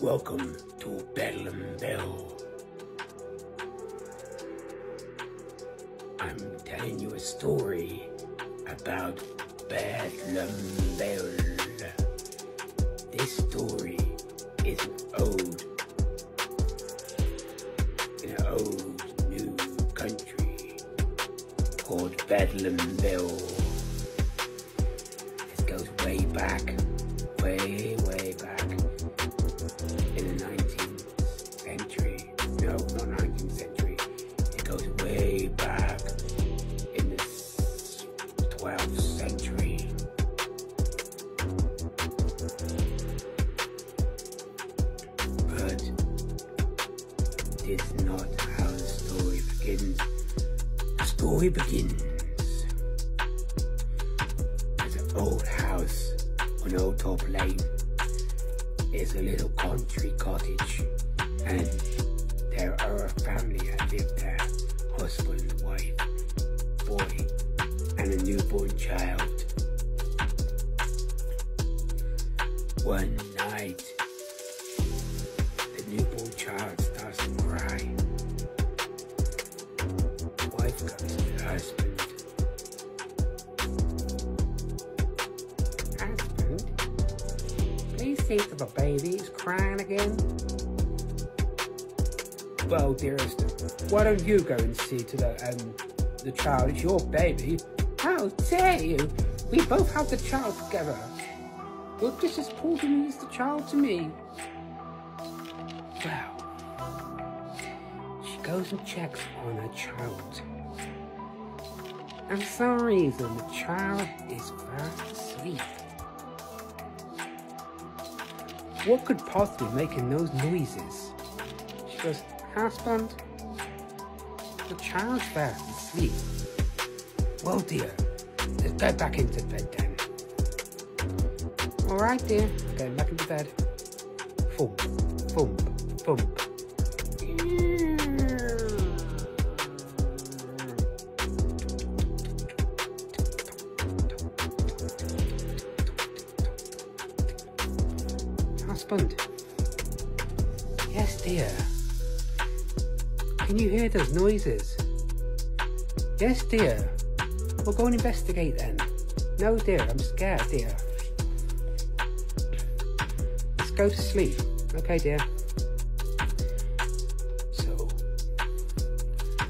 Welcome to Bedlumvil. I'm telling you a story about Bedlumvil. This story is an ode in an old new country called Bedlumvil. This goes way back, way back in the 19th century. No, not 19th century. It goes way back in the 12th century. But this is not how the story begins. The story begins as an old house on Old Top Lane. Is a little country cottage, and there are a family that live there, husband, wife, boy, and a newborn child. One night, the newborn child starts to cry. The wife goes to the husband. See if the baby is crying again. Well, dearest, why don't you go and see to the child? It's your baby. How dare you? We both have the child together. You're just as important as the child to me. Well, she goes and checks on her child. And for some reason, the child is fast asleep. What could possibly be making those noises? She goes, husband, the child's fast asleep. Well, dear, let's go back into bed then. All right, dear, going back into bed. Thump, thump, thump. Husband. Yes, dear. Can you hear those noises? Yes, dear. We'll go and investigate then. No, dear, I'm scared, dear. Let's go to sleep. Okay, dear. So,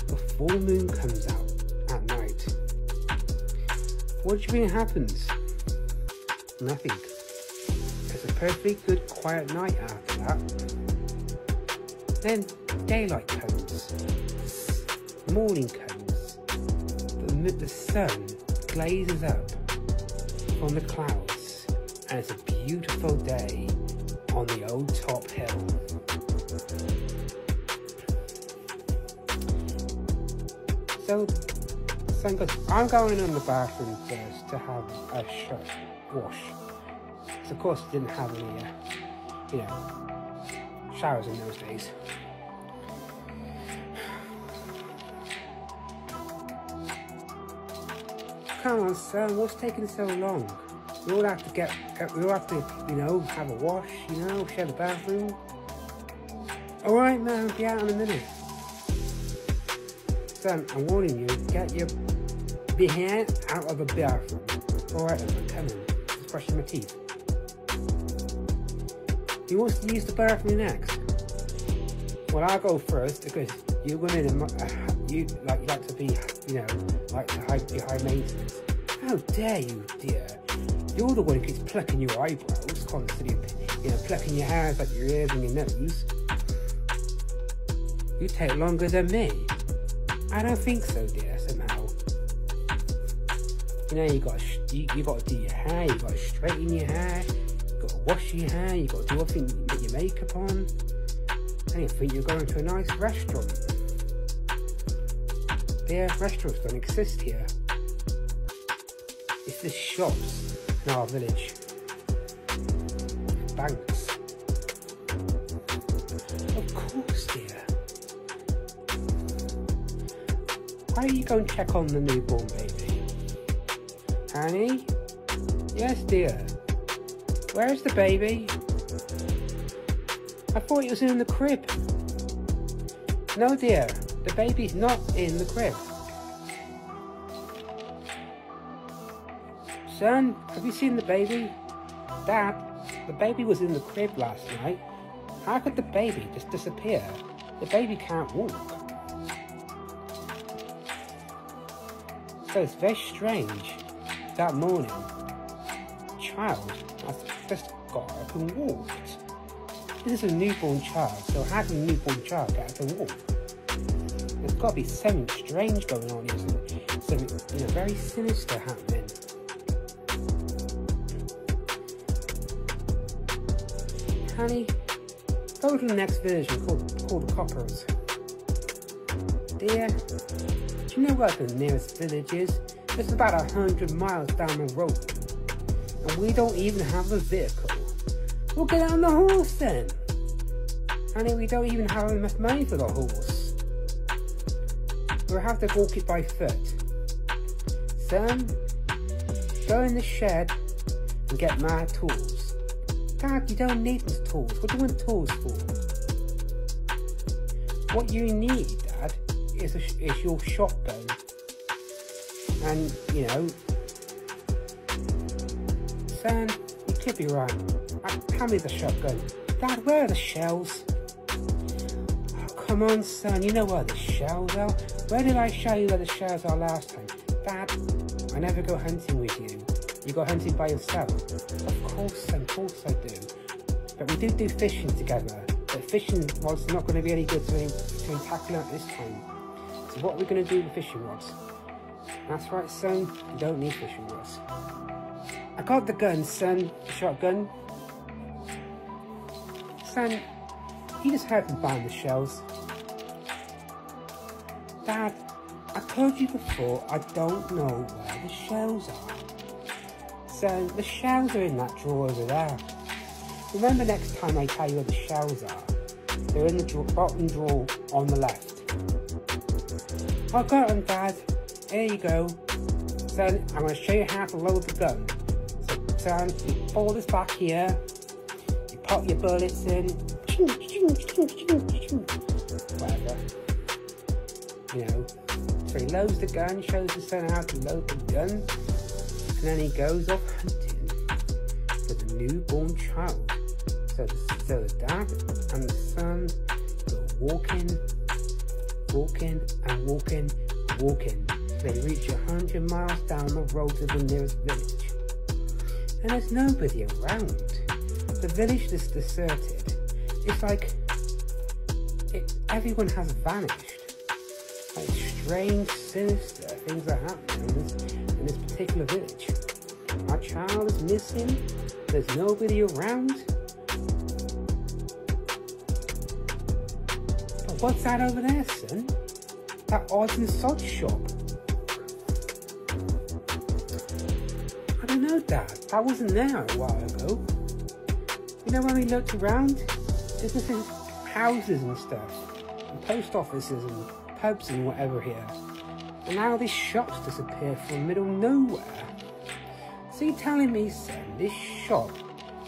the full moon comes out at night. What do you think happens? Nothing. A perfectly good quiet night after that. Then daylight comes, morning comes, the sun glazes up from the clouds, and it's a beautiful day on the old top hill. So the sun goes, I'm going in the bathroom first to have a wash. Of course, we didn't have any, showers in those days. Come on, son, what's taking so long? We all have to have a wash, share the bathroom. All right, man, be out in a minute. Son, I'm warning you, get your behind out of the bathroom. All right, I'm coming. Just brushing my teeth. Who wants to use the bathroom next? Well, I'll go first because you're going to, you like to be, be high maintenance. How dare you, dear? You're the one who keeps plucking your eyebrows constantly, plucking your hairs like your ears and your nose. You take longer than me. I don't think so, dear, somehow. You got to do your hair, you got to straighten your hair. You got to wash your hair, you got to do everything, put your makeup on. And you think you're going to a nice restaurant. Their restaurants don't exist here. It's the shops in our village. Banks. Of course, dear. Why don't you go and check on the newborn baby? Annie? Yes, dear. Where's the baby? I thought it was in the crib. No dear, the baby's not in the crib. Son, have you seen the baby? Dad, the baby was in the crib last night. How could the baby just disappear? The baby can't walk. So it's very strange. That morning, the child has just got up and walked. This is a newborn child, so how can a newborn child get up and walk? There's got to be something strange going on here, something very sinister happening. Honey, go to the next version called the Coppers. Dear, do you know where the nearest village is? It's about 100 miles down the road. And we don't even have a vehicle. We'll get on the horse then. Honey, we don't even have enough money for the horse. We'll have to walk it by foot. Son, go in the shed and get my tools. Dad, you don't need these tools. What do you want tools for? What you need, Dad, is your shotgun. And, son, you could be right. Hand me the shotgun. Dad, where are the shells? Oh, come on, son, you know where the shells are. Where did I show you where the shells are last time? Dad, I never go hunting with you. You go hunting by yourself. Of course, son, of course I do. But we do fishing together. But fishing rod's not going to be any good to tackle out this time. So what are we going to do with fishing rods? That's right, son, you don't need fishing rods. I got the gun, son, the shotgun. Son, you just help me find the shells. Dad, I told you before, I don't know where the shells are. Son, the shells are in that drawer over there. Remember next time I tell you where the shells are. They're in the bottom drawer on the left. I got them, Dad. Here you go. Son, I'm going to show you how to load the gun. So, son, you pull this back here. You pop your bullets in. Whatever. So he loads the gun, shows the son how to load the gun. And then he goes off hunting for the newborn child. So the dad and the son go walking. They reach 100 miles down the road to the nearest village. And there's nobody around. The village is deserted. It's like everyone has vanished. Like strange, sinister things are happening in this particular village. Our child is missing. There's nobody around. But what's that over there, son? That odds and sods shop. I don't know, Dad. That wasn't there a while ago. When we looked around, there's just houses and stuff, and post offices and pubs and whatever here. And now this shop's disappeared from the middle of nowhere. So you're telling me, son, this shop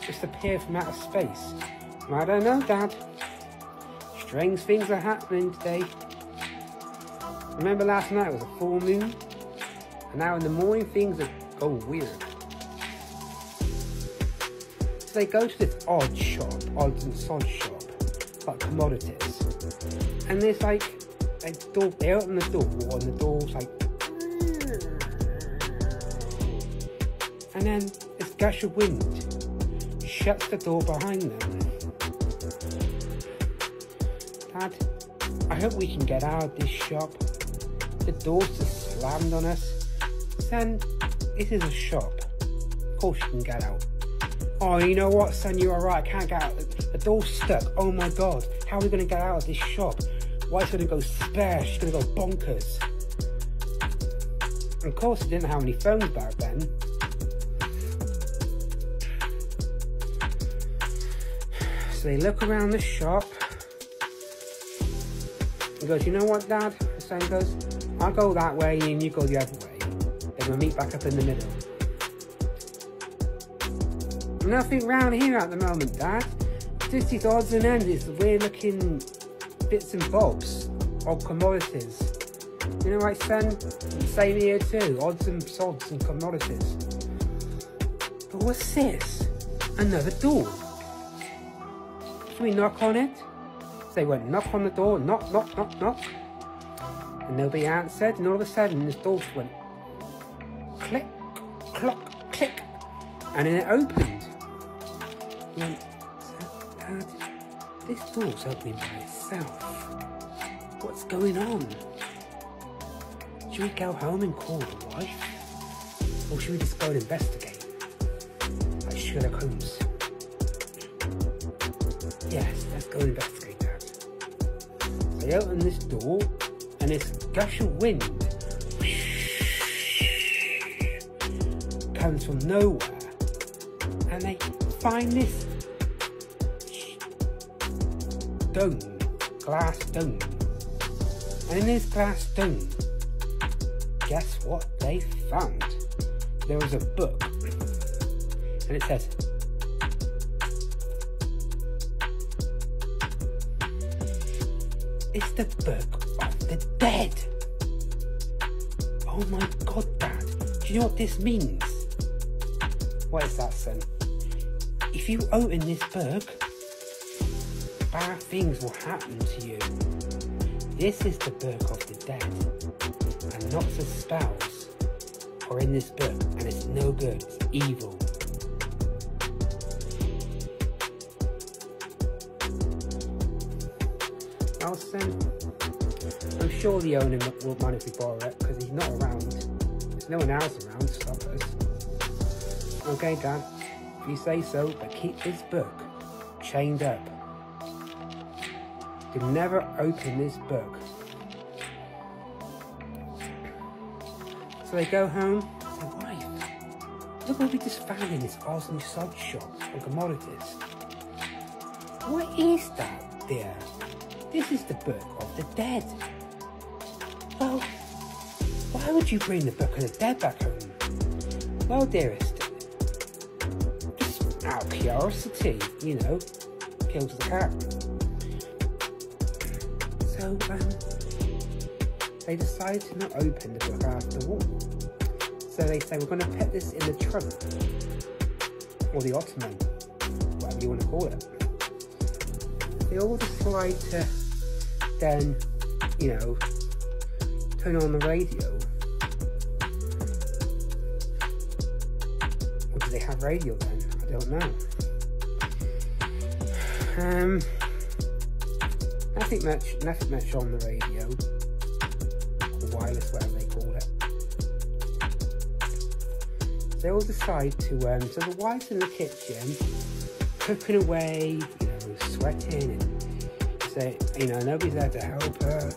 just appeared from outer space? I don't know, Dad. Strange things are happening today. Remember last night was a full moon? And now in the morning things go weird. So they go to this odds and sods shop, like commodities. And there's like a door, they open the door and the door's like... And then this gush of wind shuts the door behind them. Dad, I hope we can get out of this shop. The door's just slammed on us. Son, this is a shop. Of course you can get out. Oh, you know what, son, you are right, I can't get out. The door's stuck. Oh my God, how are we going to get out of this shop? Wife's going to go spare, she's going to go bonkers. And of course, they didn't have any phones back then. So they look around the shop. He goes, you know what, Dad? The son goes, I'll go that way and you go the other way. Then we'll meet back up in the middle. Nothing round here at the moment, Dad. just these odds and ends, these weird looking bits and bobs of commodities. You know, right, son? Same here too, odds and sods and commodities. But what's this? Another door. Should we knock on it? So they went knock on the door, knock, knock, knock, knock. And nobody answered, and all of a sudden this door went click, clock, click, and then it opened. He went, Dad, this door's opening by itself. What's going on? Should we go home and call the wife? Or should we just go and investigate? Like Sherlock Holmes. Yes, let's go and investigate that. So they open this door, and this gush of wind comes from nowhere, and they find this dome, glass dome. And in this glass dome, guess what they found? There was a book, and it says, it's the book of the dead. Oh my God, Dad. Do you know what this means? What is that, son? If you open this book, bad things will happen to you. This is the book of the dead, and lots of spells are in this book, and it's no good, it's evil. Well, son, I'm sure the owner won't mind if we borrow it, because he's not around. There's no one else around to stop us. Okay, Dad, if you say so, but keep this book chained up. You can never open this book. So they go home and say, wife, look what we just found in this Oz and Sod shop for commodities. What is that, dear? This is the book of the dead. Well, why would you bring the book of the dead back home? Well, dearest, just out of curiosity, you know, kills the cat. So, they decide to not open the book after all. So they say, we're going to put this in the trunk, or the ottoman, whatever you want to call it. They all decide to then, you know, turn on the radio. Or do they have radio then? I don't know. Nothing much on the radio, or wireless, whatever they call it. They all decide to, so the wife's in the kitchen, cooking away, you know, sweating, and say, you know, nobody's there to help her.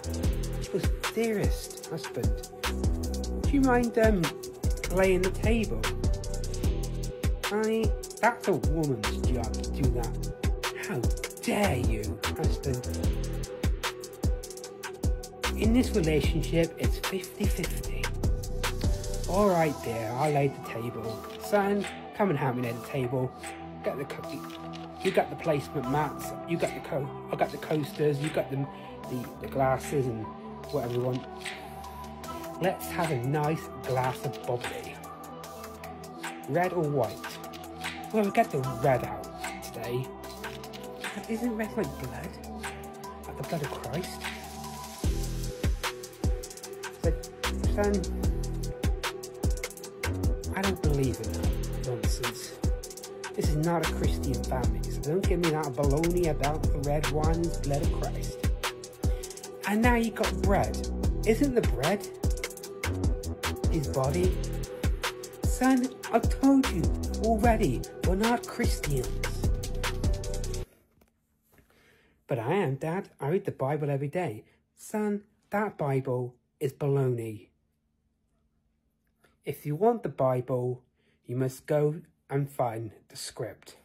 She goes, dearest husband, do you mind laying the table? Honey, that's a woman's job to do that. How dare you, husband? In this relationship, it's 50-50. Alright dear, I'll lay the table. Son, come and help me lay the table. Get the cookie. You got the placement mats, you got the I got the coasters, you got the glasses and whatever you want. Let's have a nice glass of bubbly. Red or white? Well, we get the red out today. Isn't red like blood? Like the blood of Christ? So, son, I don't believe in that nonsense. This is not a Christian family, so don't give me that baloney about the red wine is blood of Christ. And now you got bread. Isn't the bread his body? Son, I've told you already, we're not Christians. But I am, Dad. I read the Bible every day. Son, that Bible is baloney. If you want the Bible, you must go and find the script.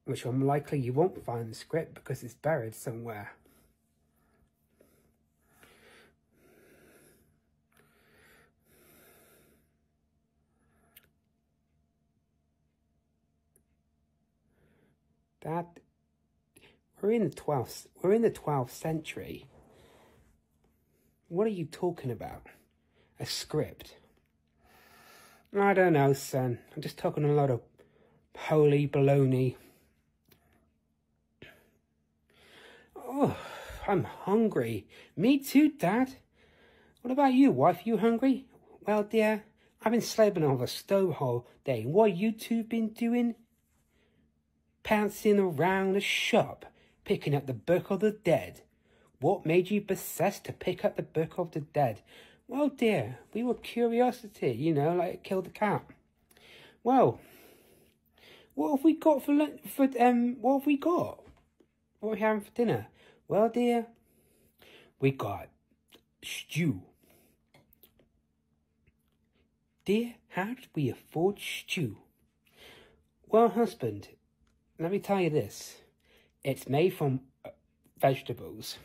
Which unlikely you won't find the script because it's buried somewhere. Dad, we're in the 12th century. What are you talking about? A script? I don't know, son. I'm just talking a lot of holy baloney. Oh, I'm hungry. Me too, Dad. What about you, wife? You hungry? Well, dear, I've been slaving over a stove all day. What you two been doing? Pouncing around the shop, picking up the Book of the Dead. What made you possessed to pick up the Book of the Dead? Well, dear, we were curiosity, you know, like kill the cat. Well, what have we got for lunch? What have we got? What are we having for dinner? Well, dear, we got stew. Dear, how did we afford stew? Well, husband, let me tell you this. It's made from vegetables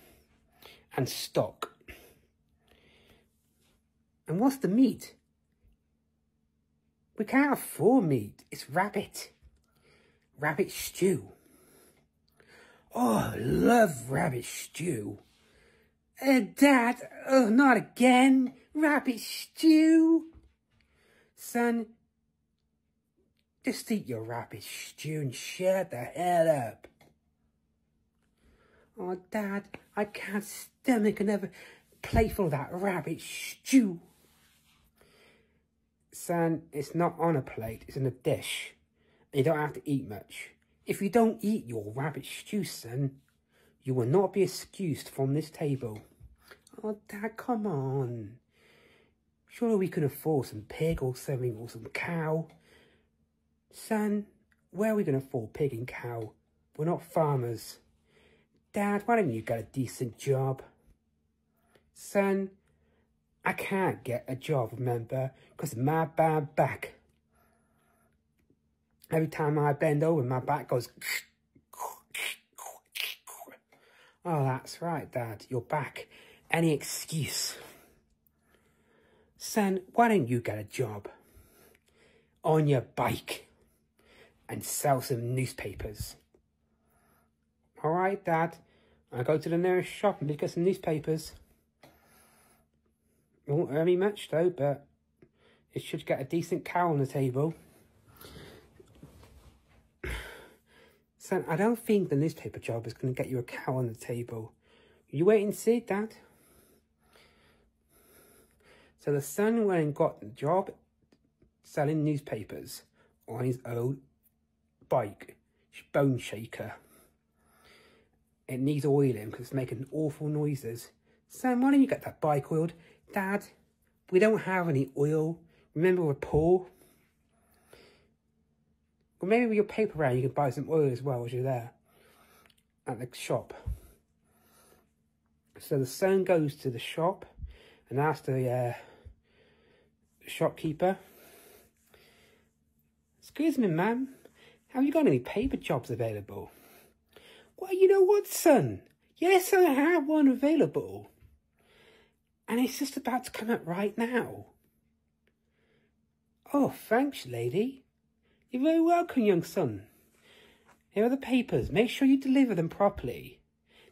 and stock. And what's the meat? We can't afford meat. It's rabbit. Rabbit stew. Oh, I love rabbit stew. Dad, oh, not again. Rabbit stew. Son, just eat your rabbit stew and shut the hell up. Oh, Dad, I can't stomach another plateful of that rabbit stew. Son, it's not on a plate, it's in a dish. And you don't have to eat much. If you don't eat your rabbit stew, son, you will not be excused from this table. Oh, Dad, come on. Surely we can afford some pig or something, or some cow. Son, where are we going to afford pig and cow? We're not farmers. Dad, why don't you get a decent job? Son, I can't get a job, remember, because of my bad back. Every time I bend over, my back goes... Oh, that's right, Dad, your back. Any excuse. Son, why don't you get a job on your bike and sell some newspapers? All right, Dad, I'll go to the nearest shop and pick up some newspapers. It won't earn me much, though, but it should get a decent cow on the table. Son, I don't think the newspaper job is going to get you a cow on the table. You wait and see, Dad. So the son went and got the job selling newspapers on his old bike, bone shaker. It needs oiling because it's making awful noises. Son, why don't you get that bike oiled? Dad, we don't have any oil. Remember, we're poor. Well, maybe with your paper round, you can buy some oil as well as you're there at the shop. So the son goes to the shop and asks the shopkeeper, "Excuse me, ma'am, have you got any paper jobs available?" "Well, you know what, son? Yes, I have one available. And it's just about to come out right now." "Oh, thanks, lady. You're very welcome, young son. Here are the papers. Make sure you deliver them properly.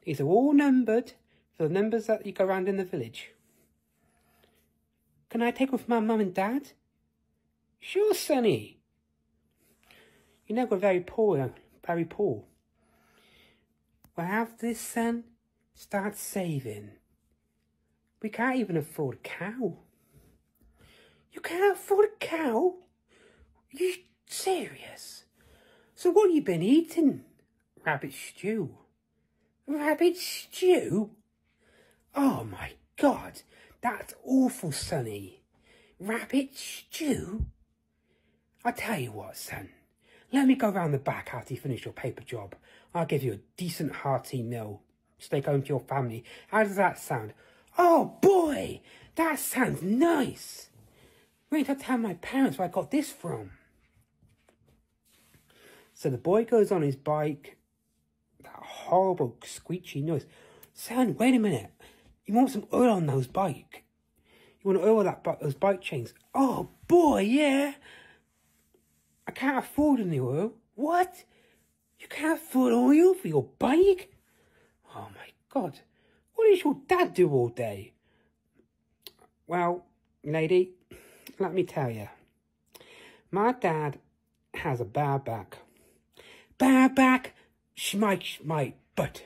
These are all numbered for the numbers that you go around in the village." "Can I take them for my mum and dad?" "Sure, sonny. You know we're very poor, very poor." "Well, after this, son, start saving. We can't even afford a cow." "You can't afford a cow? Are you serious? So what have you been eating?" "Rabbit stew." "Rabbit stew? Oh my God, that's awful, sonny. Rabbit stew? I tell you what, son. Let me go round the back after you finish your paper job. I'll give you a decent hearty meal. Stay home to your family. How does that sound?" "Oh boy, that sounds nice. Wait till I tell my parents where I got this from." So the boy goes on his bike. That horrible screechy noise. "Son, wait a minute. You want some oil on those bike? You want to oil those bike chains?" "Oh boy, yeah. I can't afford any oil." "What? You can't afford oil for your bike? Oh my God, what does your dad do all day? Well, lady, let me tell you. My dad has a bad back. Bad back? Schmite, but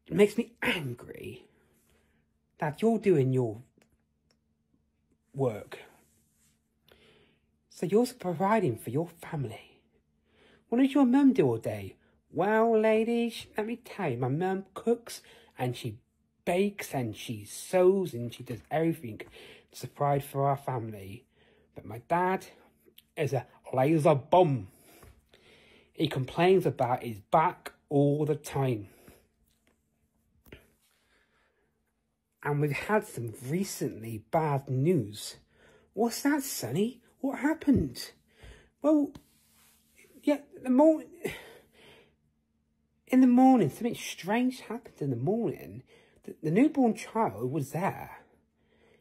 it makes me angry that you're doing your work. So you're providing for your family. What does your mum do all day? Well, ladies, let me tell you, my mum cooks and she bakes and she sews and she does everything to provide for our family. But my dad is a laser bomb. He complains about his back all the time. And we've had some recently bad news. What's that, Sonny? What happened? Well, yeah, in the morning, something strange happened in the morning. The newborn child was there.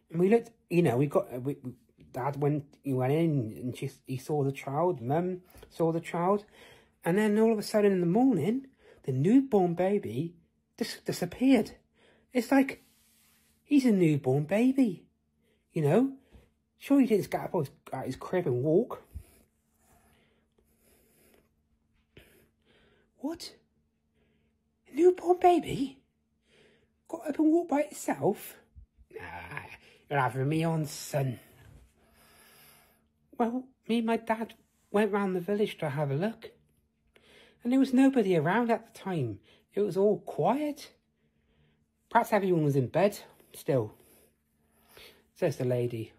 And we looked, Dad went in and he saw the child, Mum saw the child. And then all of a sudden in the morning, the newborn baby disappeared. It's like, he's a newborn baby, Sure, he didn't get up out his crib and walk. What? A newborn baby? Got up and walked by itself? Nah, you're having me on, son. Well, me and my dad went round the village to have a look. And there was nobody around at the time. It was all quiet. Perhaps everyone was in bed still, says the lady.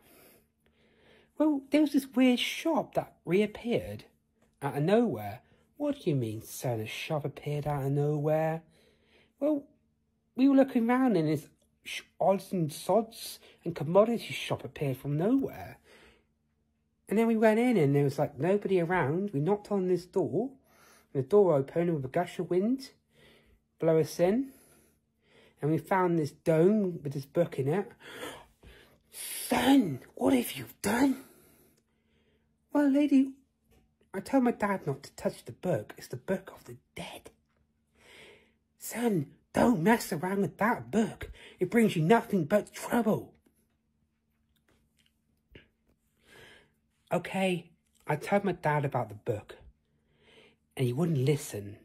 Well, there was this weird shop that reappeared out of nowhere. What do you mean, son? A shop appeared out of nowhere? Well, we were looking round and this odds and sods and commodity shop appeared from nowhere. And then we went in and there was like nobody around. We knocked on this door. And the door opened with a gush of wind blow us in. And we found this dome with this book in it. Son, what have you done? Well, lady, I told my dad not to touch the book. It's the book of the dead. Son, don't mess around with that book. It brings you nothing but trouble. Okay, I told my dad about the book. And he wouldn't listen.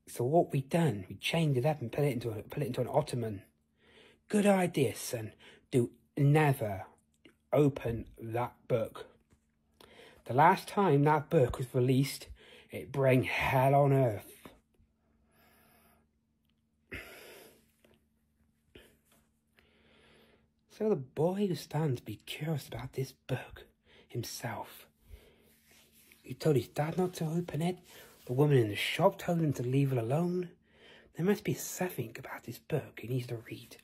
So what we done, we chained it up and put it into an ottoman. Good idea, son. Do never open that book. The last time that book was released, it brought hell on earth. So the boy was starting to be curious about this book himself. He told his dad not to open it. The woman in the shop told him to leave it alone. There must be something about this book he needs to read.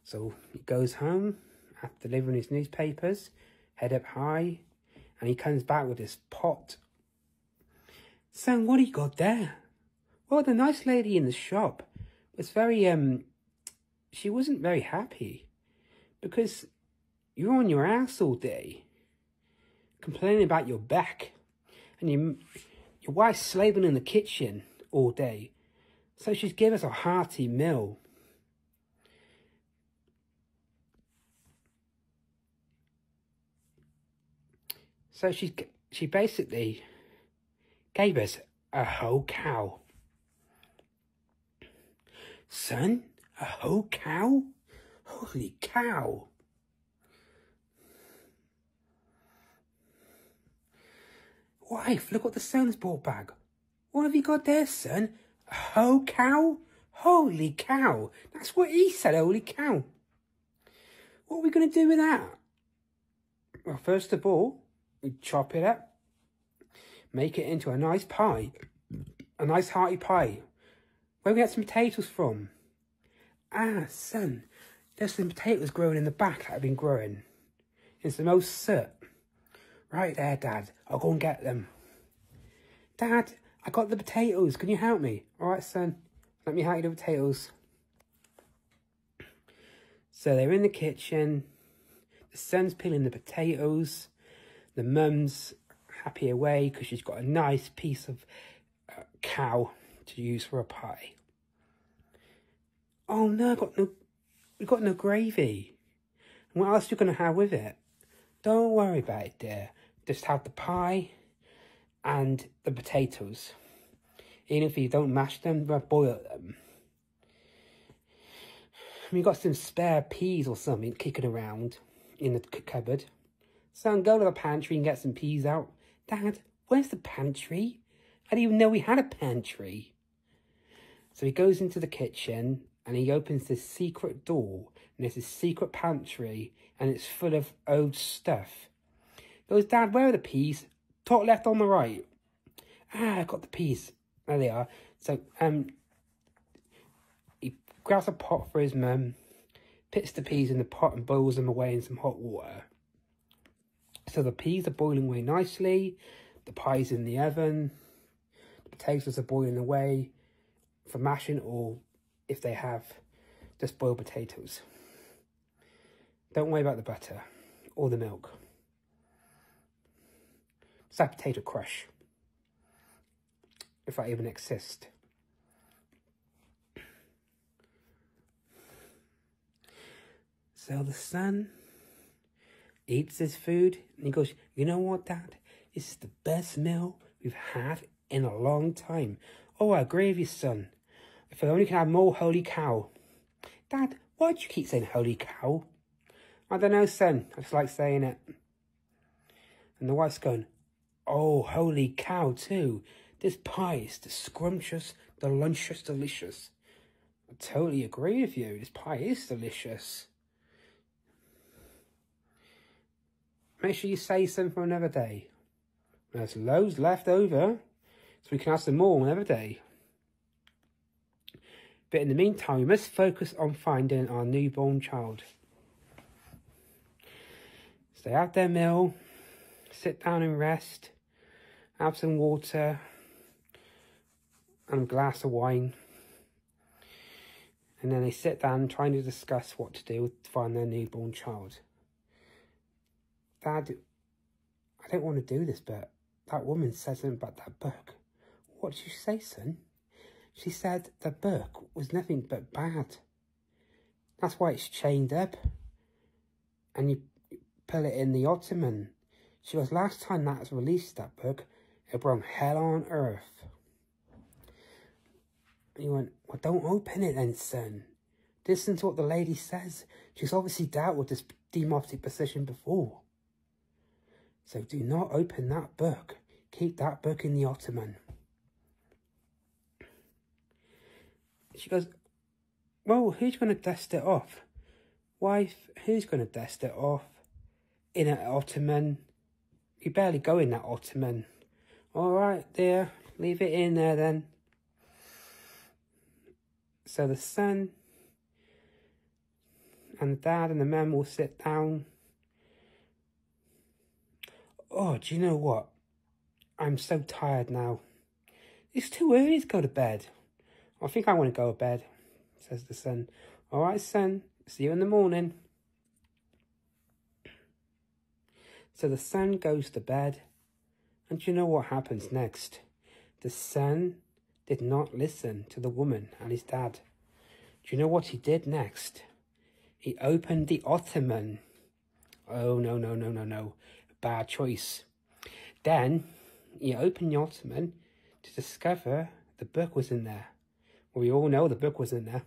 So he goes home after delivering his newspapers, head up high, and he comes back with this pot. Son, what do you got there? Well, the nice lady in the shop was very, she wasn't very happy because you're on your ass all day, complaining about your back, and your wife's slaving in the kitchen all day. So she's given us a hearty meal. So she basically gave us a whole cow. Son, a whole cow? Holy cow. Wife, look what the son's brought back. What have you got there, son? A whole cow? Holy cow. That's what he said, holy cow. What are we going to do with that? Well, first of all, we chop it up, make it into a nice pie, a nice hearty pie. Where we get some potatoes from? Ah, son, there's some potatoes growing in the back that have been growing. It's the most soot. Right there, Dad, I'll go and get them. Dad, I got the potatoes, can you help me? All right, son, let me help you the potatoes. So they're in the kitchen, the son's peeling the potatoes, the mum's happy away because she's got a nice piece of cow to use for a pie. Oh no, we've got no gravy. And what else are you going to have with it? Don't worry about it, dear. Just have the pie and the potatoes. Even if you don't mash them, but boil them. We've got some spare peas or something kicking around in the cupboard. Son, go to the pantry and get some peas out. Dad, where's the pantry? I didn't even know we had a pantry. So he goes into the kitchen and he opens this secret door. And there's this secret pantry and it's full of old stuff. He goes, Dad, where are the peas? Top left on the right. I got the peas. There they are. So he grabs a pot for his mum, puts the peas in the pot and boils them away in some hot water. So the peas are boiling away nicely, the pie's in the oven, the potatoes are boiling away for mashing, or if they have, just boiled potatoes. Don't worry about the butter or the milk. It's that potato crush, if that even exists. So the son eats his food and he goes, you know what, Dad? This is the best meal we've had in a long time. Oh, I agree with you, son. If I only could have more holy cow. Dad, why do you keep saying holy cow? I don't know, son. I just like saying it. And the wife's going, oh, holy cow too. This pie is the scrumptious, the lunchous, delicious. I totally agree with you. This pie is delicious. Make sure you save some for another day. There's loads left over, so we can have some more another day. But in the meantime, we must focus on finding our newborn child. So they have their meal, sit down and rest, have some water, and a glass of wine. And then they sit down trying to discuss what to do to find their newborn child. Dad, I don't want to do this, but that woman said something about that book. What did you say, son? She said the book was nothing but bad. That's why it's chained up. And you pull it in the ottoman. She goes, last time that was released, that book, it brought hell on earth. And you went, well, don't open it then, son. Listen to what the lady says. She's obviously dealt with this demotic position before. So do not open that book. Keep that book in the ottoman. She goes, well, who's going to dust it off? Wife, who's going to dust it off? In an ottoman? You barely go in that ottoman. All right, dear, leave it in there then. So the son and the dad and the mum will sit down. Oh, do you know what? I'm so tired now. It's too early to go to bed. I think I want to go to bed, says the son. All right, son. See you in the morning. So the son goes to bed. And do you know what happens next? The son did not listen to the woman and his dad. Do you know what he did next? He opened the ottoman. Oh, no. Bad choice. Then he opened the ottoman to discover the book was in there. Well, we all know the book was in there.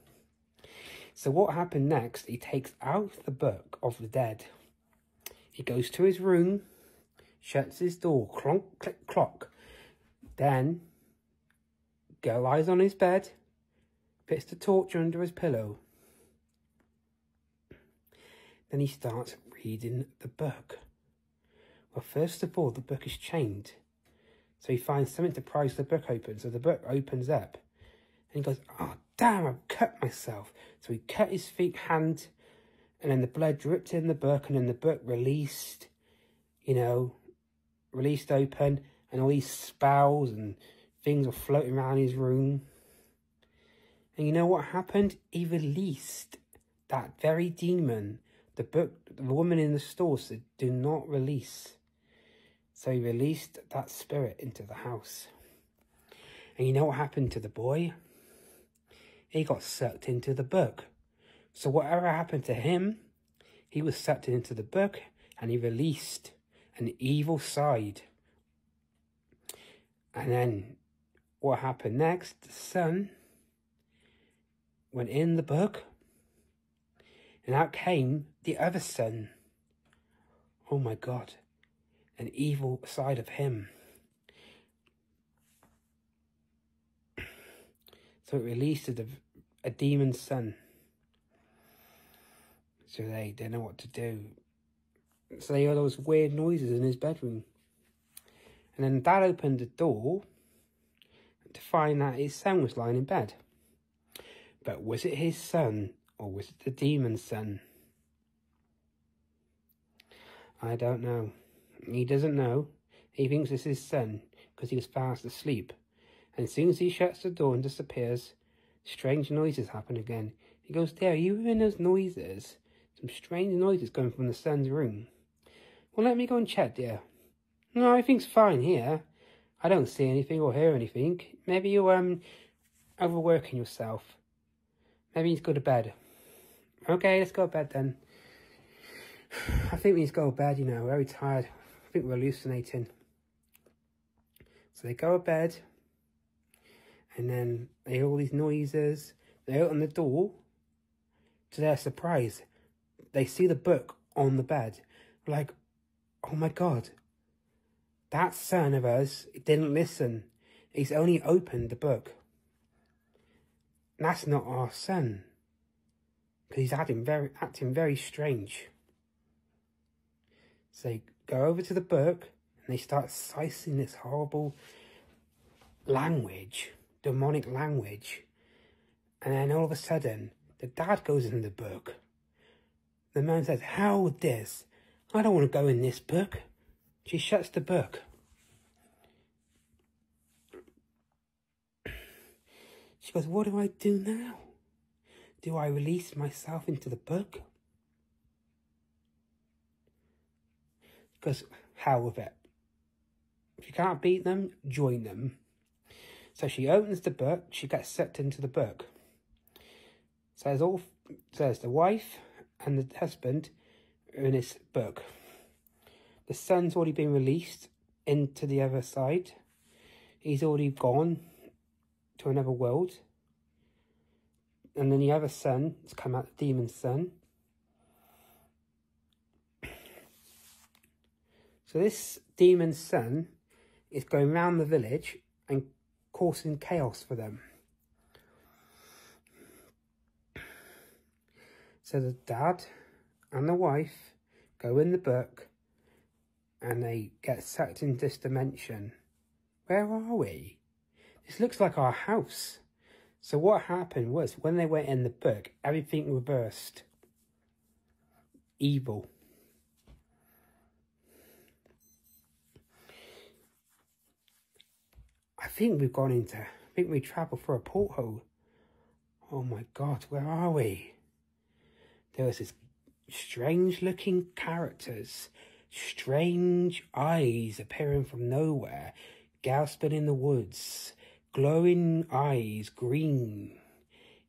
So what happened next? He takes out the book of the dead. He goes to his room, shuts his door, clonk, click, clock. Then lies on his bed, puts the torch under his pillow. Then he starts reading the book. Well, first of all, the book is chained. So he finds something to prise the book open. So the book opens up. And he goes, oh, damn, I've cut myself. So he cut his hand. And then the blood dripped in the book. And then the book released, released open. And all these spells and things were floating around his room. And you know what happened? He released that very demon. The woman in the store said, do not release. So he released that spirit into the house. And you know what happened to the boy? He got sucked into the book. So whatever happened to him, he was sucked into the book and he released an evil side. And then what happened next? The son went in the book and out came the other son. Oh my God, an evil side of him. So it released a demon son. So they didn't know what to do. So they heard those weird noises in his bedroom. And then Dad opened the door to find that his son was lying in bed. But was it his son or was it the demon's son? I don't know. He doesn't know. He thinks it's his son because he was fast asleep. And as soon as he shuts the door and disappears, strange noises happen again. He goes, "Dad, are you hearing those noises? Some strange noises coming from the son's room." "Well, let me go and check, dear." "No, everything's fine here. I don't see anything or hear anything. Maybe you're overworking yourself. Maybe you need to go to bed." "Okay, let's go to bed then." "I think we need to go to bed, you know, very tired. I think we're hallucinating." So they go to bed, and then they hear all these noises. They open the door. To their surprise, they see the book on the bed. Like, oh my God, that son of us didn't listen. He's only opened the book. That's not our son. Because he's acting very strange. So they go over to the book and they start slicing this horrible language, demonic language. And then all of a sudden, the dad goes in the book. The man says, "How this? I don't want to go in this book." She shuts the book. She goes, "What do I do now? Do I release myself into the book?" Because hell with it. If you can't beat them, join them. So she opens the book. She gets sucked into the book. Says the wife and the husband are in this book. The son's already been released into the other side. He's already gone to another world. And then the other son has come out, the demon's son. So this demon's son is going around the village and causing chaos for them. So the dad and the wife go in the book and they get sucked into this dimension. Where are we? This looks like our house. So what happened was when they went in the book, everything reversed. Evil. I think we travelled through a porthole. Oh my God, where are we? There was this strange looking characters, strange eyes appearing from nowhere, gasping in the woods, glowing eyes, green,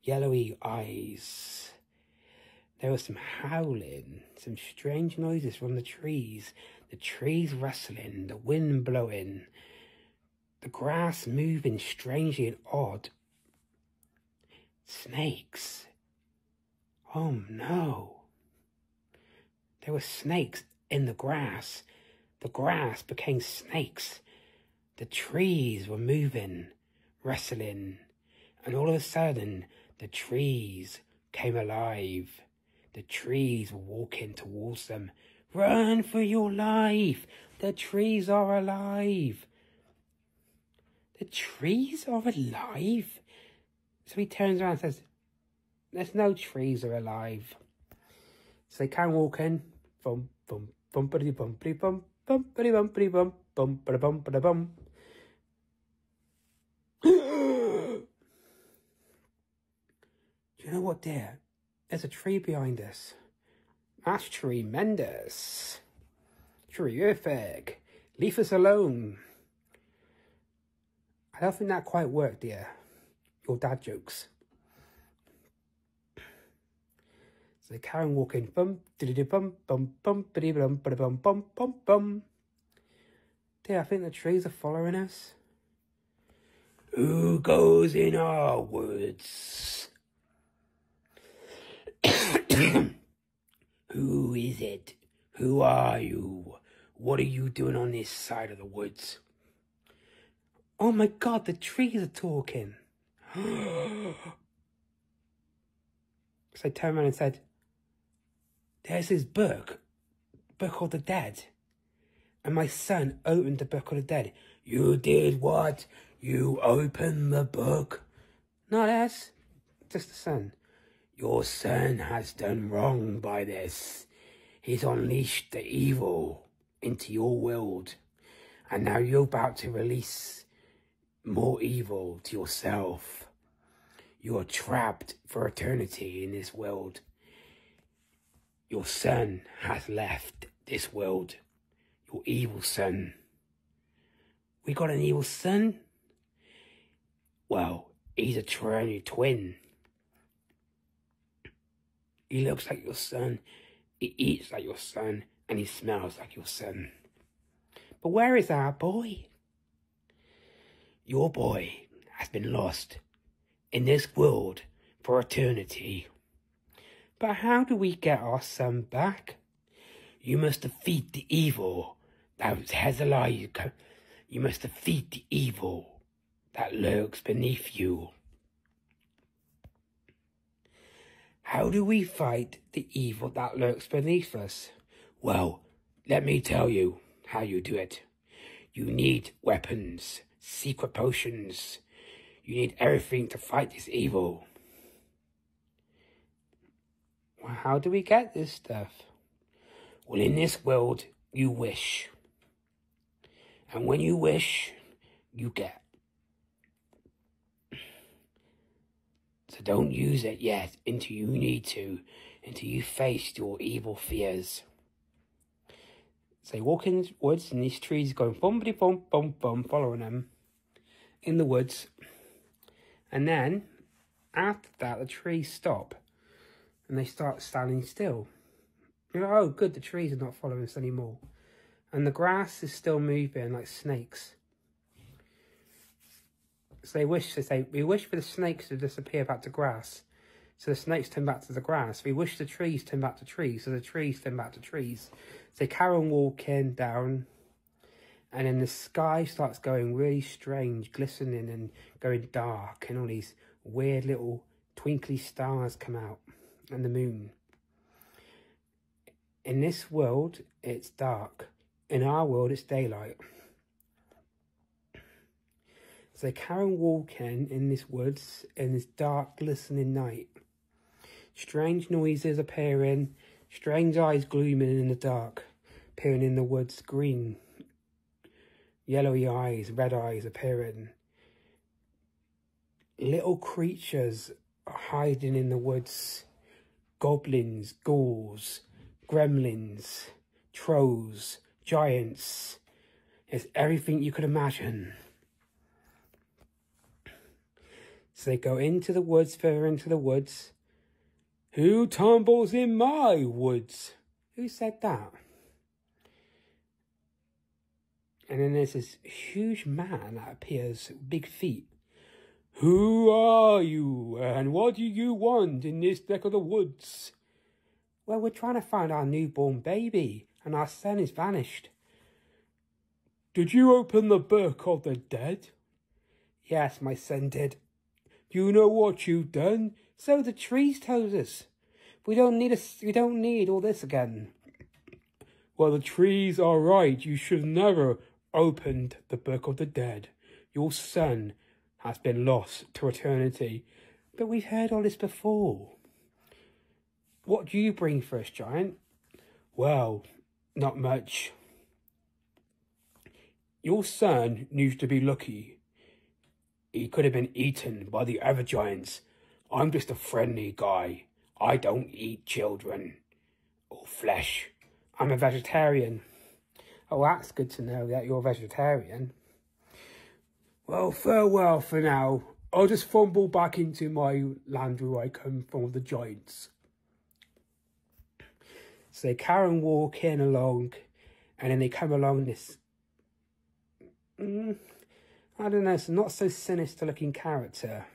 yellowy eyes. There was some howling, some strange noises from the trees rustling, the wind blowing, the grass moving strangely and odd. Snakes. Oh no. There were snakes in the grass. The grass became snakes. The trees were moving, wrestling. And all of a sudden, the trees came alive. The trees were walking towards them. "Run for your life! The trees are alive!" The trees are alive? So he turns around and says, "There's no trees are alive." So they can walk in. Bum, bum, bumpity bumpity bum, bumpity bumpity bum, bumpity bumpity bum. Do you know what, dear? There's a tree behind us. That's tremendous. Terrific. Leave us alone. I don't think that quite worked, dear. Your dad jokes. So Karen walking, bum, diddy bum, bum, bum, biddy bum, bum, bum, bum, bum. Dear, I think the trees are following us. Who goes in our woods? Who is it? Who are you? What are you doing on this side of the woods? Oh my God, the trees are talking. So I turned around and said, there's this book of the dead. And my son opened the book of the dead. You did what? You opened the book? No, that's just the son. Your son has done wrong by this. He's unleashed the evil into your world. And now you're about to release more evil to yourself. You are trapped for eternity in this world. Your son has left this world. Your evil son. We got an evil son? Well, he's a twin. He looks like your son, he eats like your son, and he smells like your son. But where is our boy? Your boy has been lost in this world for eternity. But how do we get our son back? You must defeat the evil that has allowed you. You must defeat the evil that lurks beneath you. How do we fight the evil that lurks beneath us? Well, let me tell you how you do it. You need weapons, secret potions. You need everything to fight this evil. Well, how do we get this stuff? Well, in this world, you wish. And when you wish, you get. So don't use it yet until you need to, until you face your evil fears. So you walk in the woods and these trees going bumpity bump, bump, bump, following them in the woods. And then, after that, the trees stop and they start standing still. You're like, oh, good, the trees are not following us anymore. And the grass is still moving like snakes. So they say, we wish for the snakes to disappear back to grass. So the snakes turn back to the grass. We wish the trees turn back to trees. So the trees turn back to trees. So Karen walking down. And then the sky starts going really strange, glistening and going dark. And all these weird little twinkly stars come out. And the moon. In this world, it's dark. In our world, it's daylight. So Karen walking in this woods in this dark, glistening night. Strange noises appearing, strange eyes glooming in the dark, appearing in the woods, green, yellowy eyes, red eyes appearing. Little creatures are hiding in the woods, goblins, ghouls, gremlins, trolls, giants. It's everything you could imagine. So they go into the woods, further into the woods. Who tumbles in my woods? Who said that? And then there's this huge man that appears, big feet. Who are you, and what do you want in this neck of the woods? Well, we're trying to find our newborn baby, and our son is vanished. Did you open the book of the dead? Yes, my son did. Do you know what you've done? So the trees told us. We don't need all this again. Well, the trees are right. You should never opened the book of the dead. Your son has been lost to eternity. But we've heard all this before. What do you bring for us, giant? Well, not much. Your son needs to be lucky. He could have been eaten by the other giants. I'm just a friendly guy. I don't eat children or flesh. I'm a vegetarian. Oh, that's good to know that you're a vegetarian. Well, farewell for now. I'll just fumble back into my land where I come from, the giants. So they carry on walking along, and then they come along this, I don't know, it's not so sinister looking character.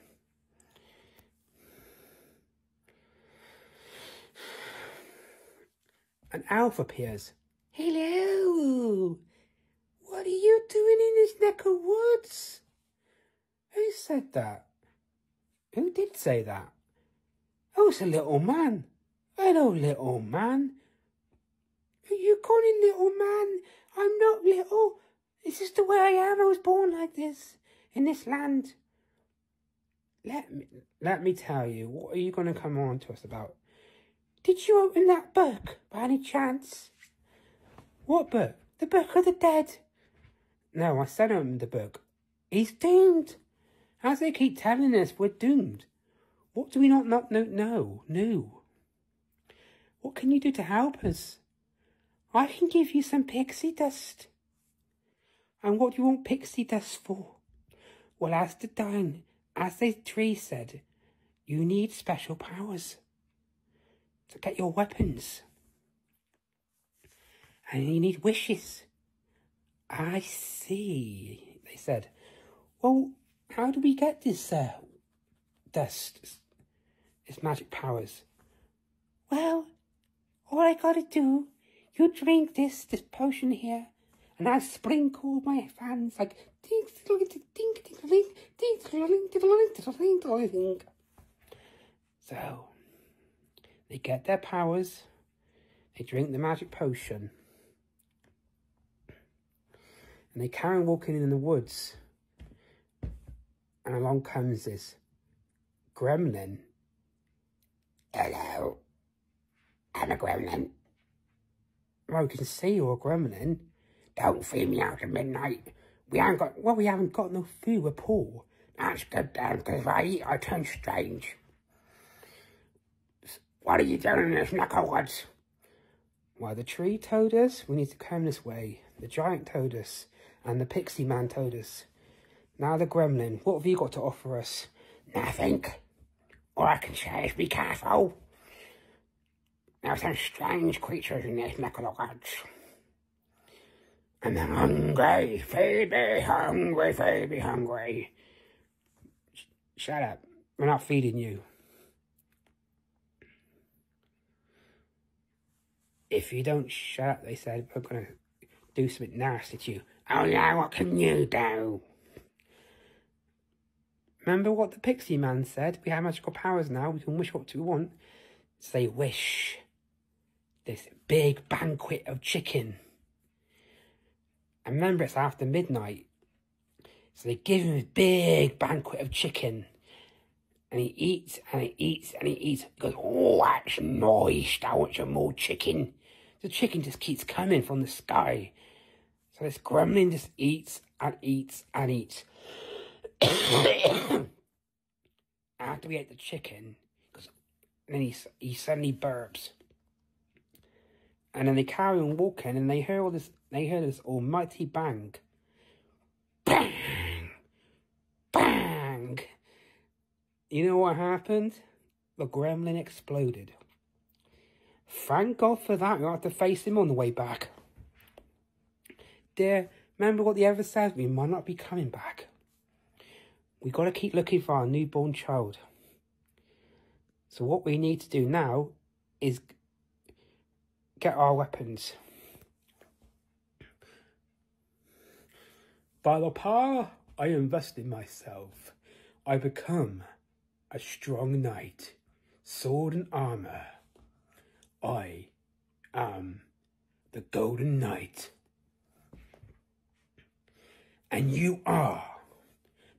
An elf appears. Hello! What are you doing in this neck of woods? Who said that? Who did say that? Oh, it's a little man. Hello, little man. Are you calling little man? I'm not little. This is the way I am. I was born like this, in this land. Let me tell you, what are you going to come on to us about? Did you open that book, by any chance? What book? The Book of the Dead. No, I said open the book. He's doomed. As they keep telling us, we're doomed. What do we not know? No. What can you do to help us? I can give you some pixie dust. And what do you want pixie dust for? Well, as the tree said, you need special powers to get your weapons. And you need wishes. I see, they said. Well, how do we get this dust, this magic powers? Well, all I gotta do, you drink this potion here, and I sprinkle my fans like ding ding ding ding ding ding ding ding. So they get their powers, they drink the magic potion, and they carry on walking in the woods. And along comes this gremlin. Hello, I'm a gremlin. Well, you can see you're a gremlin. Don't feed me out at midnight. We haven't got no food, we're poor. That's good then, because if I eat, I turn strange. What are you doing in this neck of woods? Well, the tree told us we need to come this way. The giant told us, and the pixie man told us. Now the gremlin, what have you got to offer us? Nothing. All I can say is be careful. There are some strange creatures in this neck of the woods. And they're hungry. Feed me hungry, feed me hungry. Shut up. We're not feeding you. If you don't shut up, they said, we're going to do something nasty to you. Oh yeah, what can you do? Remember what the pixie man said? We have magical powers now. We can wish what we want. So they wish this big banquet of chicken. And remember, it's after midnight. So they give him a big banquet of chicken. And he eats and he eats and he eats. He goes, oh, that's nice. I want some more chicken. The chicken just keeps coming from the sky. So this gremlin just eats and eats and eats. After we ate the chicken, and then he suddenly burps. And then they carry on walking, and they hear this almighty bang. Bang! Bang! You know what happened? The gremlin exploded. Thank God for that. We'll have to face him on the way back. Dear, remember what the other said? We might not be coming back. We got to keep looking for our newborn child. So what we need to do now is get our weapons. By the power I invest in myself, I become a strong knight, sword and armor. I am the Golden Knight. And you are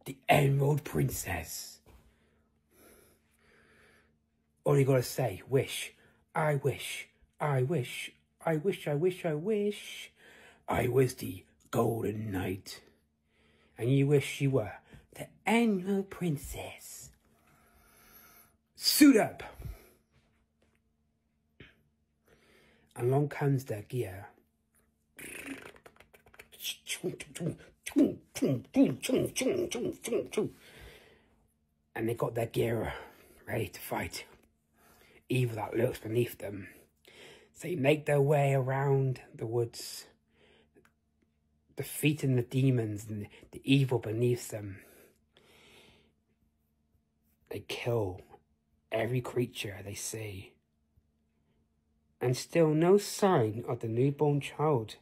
the Emerald Princess. All you gotta say, wish, I wish, I wish, I wish, I wish, I wish I was the Golden Knight. And you wish you were the Emerald Princess. Suit up! And along comes their gear. And they got their gear ready to fight evil that lurks beneath them. So they make their way around the woods, defeating the demons and the evil beneath them. They kill every creature they see. And still no sign of the newborn child.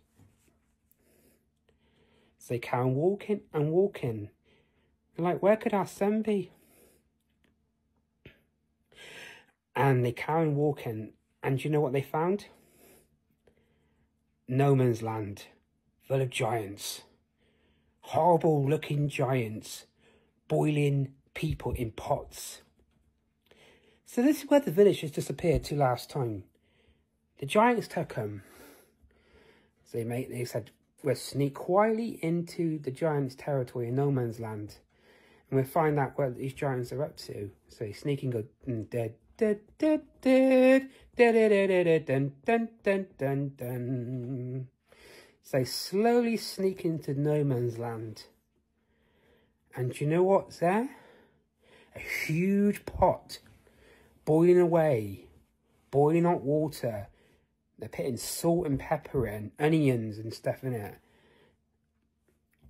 So they carry on walking and walking. They're like, where could our son be? And they carry on walking, and do you know what they found? No man's land, full of giants. Horrible looking giants, boiling people in pots. So this is where the village has disappeared to last time. The giants took them. So they said, we'll sneak quietly into the giants' territory in no man's land. And we'll find out what these giants are up to. So they sneak and go, dead. So they slowly sneak into no man's land. And do you know what's there? A huge pot, boiling away, boiling hot water. They're putting salt and pepper in, onions and stuff in it,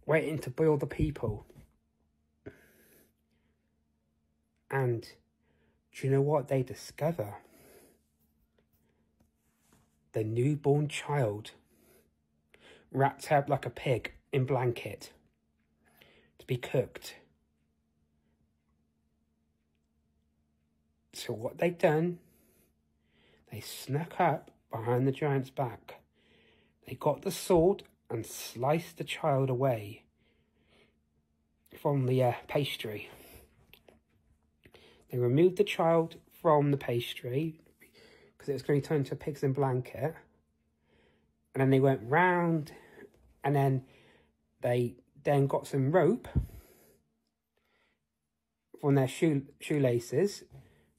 waiting to boil the people. And do you know what they discover? The newborn child, wrapped up like a pig in blanket, to be cooked. So what they done, they snuck up behind the giant's back. They got the sword and sliced the child away from the pastry. They removed the child from the pastry because it was going to turn into a pig's in blanket. And then they went round, and then they got some rope from their shoelaces,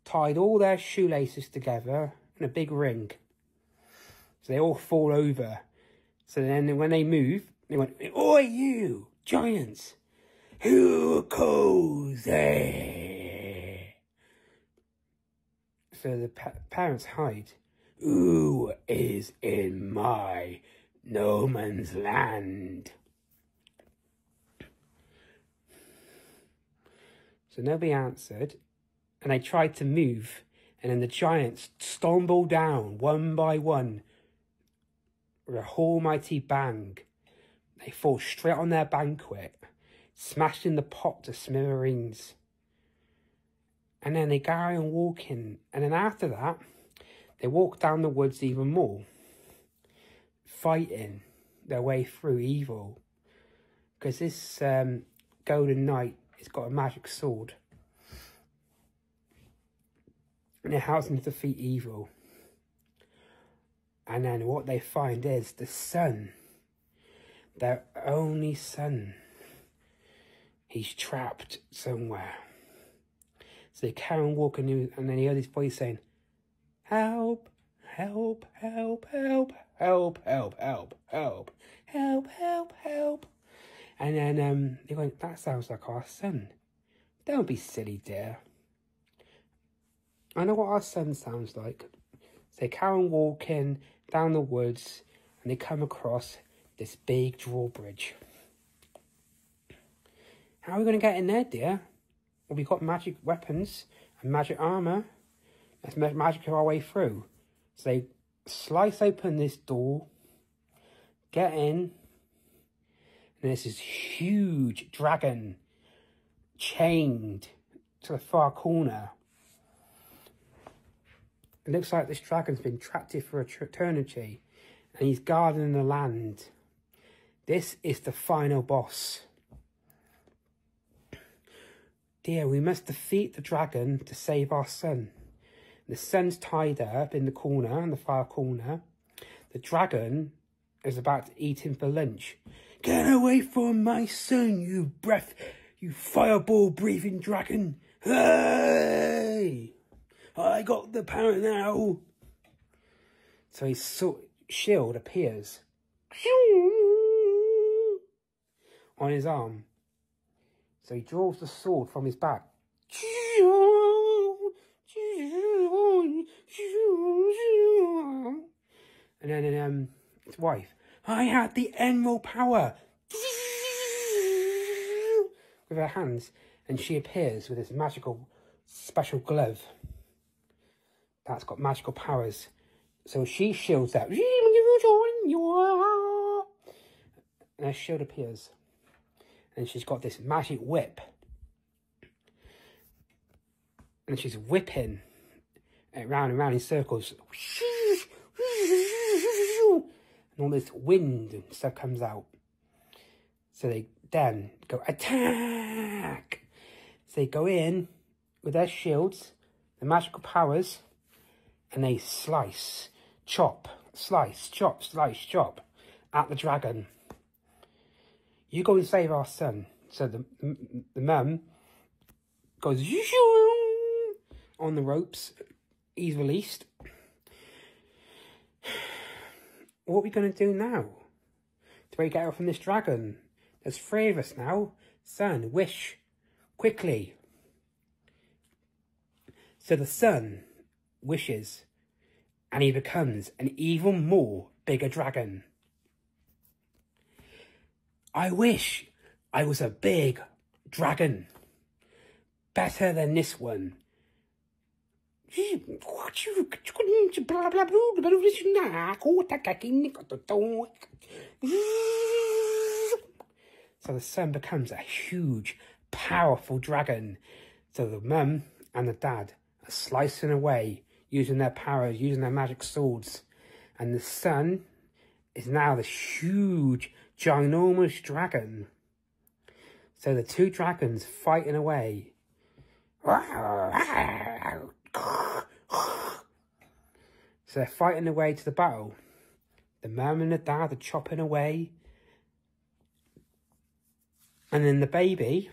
tied all their shoelaces together in a big ring. So they all fall over. So then when they move, they went, "Oi, you giants! Who goes there?" So the parents hide. Who is in my no man's land? So nobody answered, and they tried to move, and then the giants stumbled down one by one with a almighty bang. They fall straight on their banquet, smashing the pot to smithereens. And then they carry on walking, and then after that, they walk down the woods even more, fighting their way through evil. Because this golden knight has got a magic sword, and it helps them to defeat evil. And then what they find is the son, their only son, he's trapped somewhere. So they carry on walking, and then you hear this voice saying, "Help, help, help, help, help, help, help, help, help, help, help." And then they went, "That sounds like our son. Don't be silly, dear. I know what our son sounds like." So they carry on walking down the woods, and they come across this big drawbridge. "How are we going to get in there, dear? Well, we've got magic weapons and magic armour. Let's magic our way through." So they slice open this door, get in, and there's this huge dragon chained to the far corner. It looks like this dragon's been trapped here for eternity, and he's guarding the land. This is the final boss. "Dear, we must defeat the dragon to save our son." The son's tied up in the corner, in the far corner. The dragon is about to eat him for lunch. "Get away from my son, you fireball breathing dragon! Hey! I got the power now!" So his shield appears. on his arm. So he draws the sword from his back. And then his wife, I had the emerald power with her hands, and she appears with this magical special glove that's got magical powers. So she shields up, and her shield appears, and she's got this magic whip, and she's whipping it round and round in circles, and all this wind and stuff comes out. So they then go attack. So they go in with their shields, the magical powers, and they slice, chop, slice, chop, slice, chop at the dragon. You go and save our son. So the mum goes on the ropes. He's released. What are we going to do now? Do we get out from this dragon? There's 3 of us now. Son, wish. Quickly. So the son wishes. And he becomes an even more bigger dragon. I wish I was a big dragon. Better than this one. So the son becomes a huge, powerful dragon. So the mum and the dad are slicing away, using their powers, using their magic swords. And the son is now this huge, ginormous dragon. So the 2 dragons fighting away. So they're fighting their way to the battle. The mum and the dad are chopping away. And then the baby,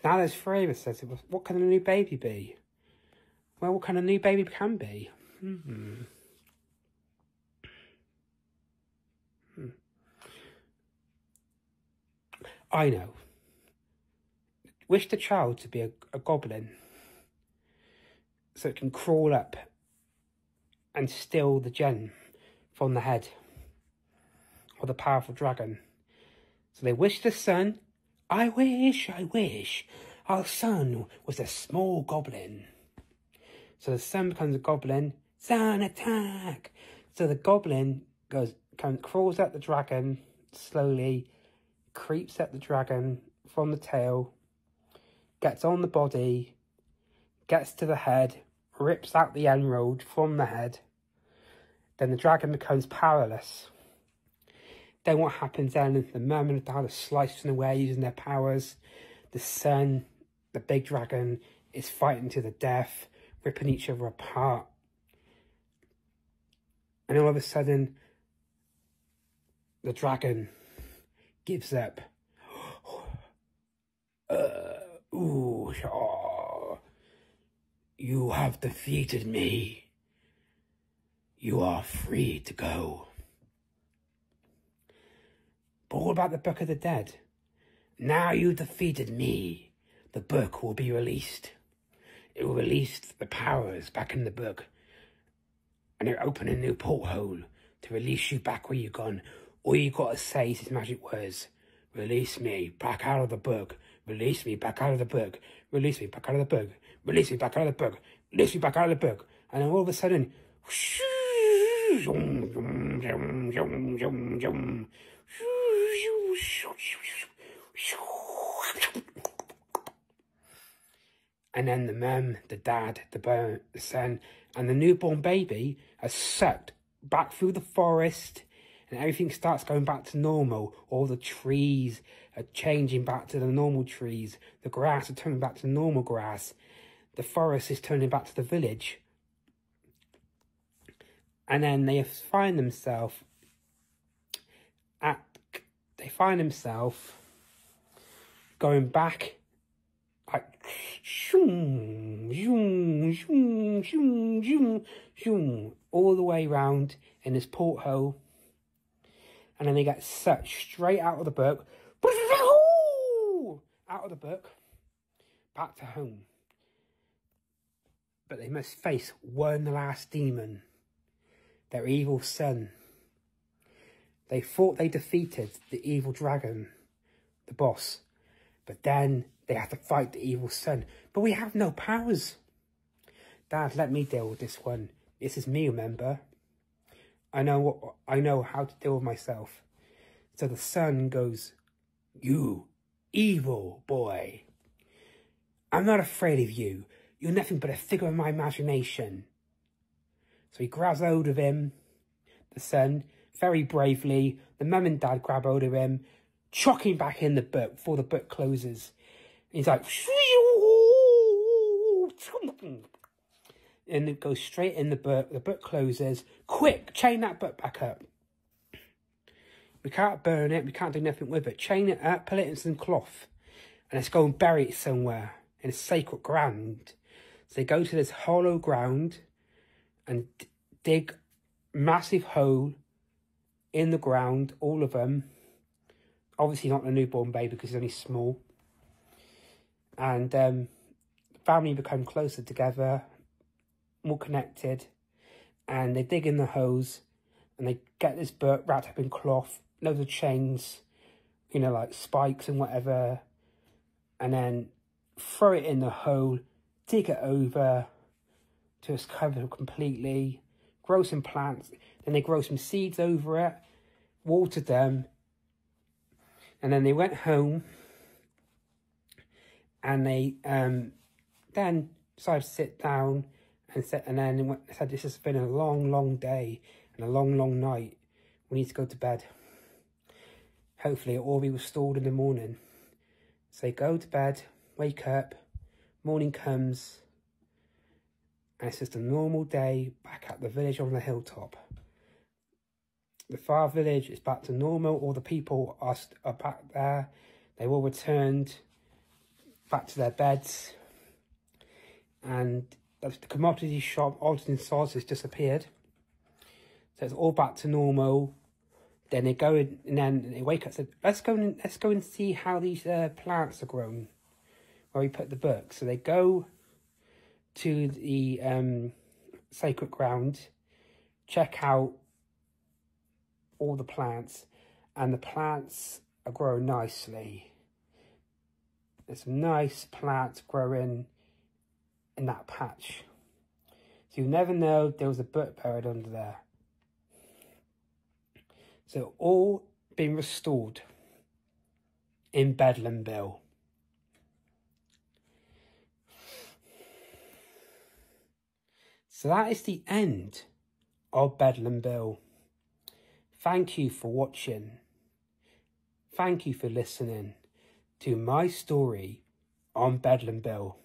now there's 3 of us, says, what can a new baby be? Well, what kind of new baby can be? I know. Wish the child to be a goblin, so it can crawl up and steal the gem from the head of the powerful dragon. So they wish the son, I wish our son was a small goblin. So the son becomes a goblin. Son, attack! So the goblin crawls at the dragon slowly, creeps at the dragon from the tail, gets on the body, gets to the head, rips out the emerald from the head. Then the dragon becomes powerless. Then what happens then is the mum and the dad are slicing away using their powers. The son, the big dragon, is fighting to the death, ripping each other apart. And all of a sudden, the dragon gives up. You have defeated me. You are free to go. But what about the Book of the Dead? Now you defeated me, the book will be released. It will release the powers back in the book. And it'll open a new porthole to release you back where you've gone. All you got to say is these magic words. Release me back out of the book. Release me back out of the book. Release me back out of the book. Release me back out of the book. Release me back out of the book. And then all of a sudden, and then the mum, the dad, the son, and the newborn baby are sucked back through the forest, and everything starts going back to normal. All the trees are changing back to the normal trees. The grass are turning back to normal grass. The forest is turning back to the village. And then they find themselves going back like all the way round in this porthole. And then they get sucked straight out of the book. Out of the book, back to home. But they must face one last demon, their evil son. They thought they defeated the evil dragon, the boss, but then they have to fight the evil son. But we have no powers. Dad, let me deal with this one. This is me, remember? I know how to deal with myself. So the son goes, "You evil boy. I'm not afraid of you. You're nothing but a figure of my imagination." So he grabs hold of him, the son, very bravely. The mum and dad grab hold of him, chuck him back in the book before the book closes. And he's like, and it goes straight in the book closes. Quick, chain that book back up. We can't burn it, we can't do nothing with it. Chain it up, put it in some cloth, and let's go and bury it somewhere in a sacred ground. So they go to this hollow ground and dig a massive hole in the ground, all of them. Obviously not the newborn baby because he's only small. And the family become closer together, more connected. And they dig in the holes and they get this book wrapped up in cloth, loads of chains, you know, like spikes and whatever. And then throw it in the hole, dig it over till it's covered completely, grow some plants, then they grow some seeds over it, watered them, and then they went home and they then decided to sit down and said, "This has been a long, long day and a long, long night. We need to go to bed. Hopefully it'll all be restored in the morning." So they go to bed, wake up, morning comes, and it's just a normal day back at the village on the hilltop. The far village is back to normal. All the people are back there. They've all returned back to their beds. And the commodity shop, odds and sods, has disappeared. So it's all back to normal. Then they go in, and then they wake up and say, let's go and see how these plants are grown, where we put the book. So they go to the sacred ground, check out all the plants, and the plants are growing nicely. There's some nice plants growing in that patch. So you never know there was a book buried under there. So all been restored in Bedlumvil. So that is the end of Bedlumvil. Thank you for watching. Thank you for listening to my story on Bedlumvil.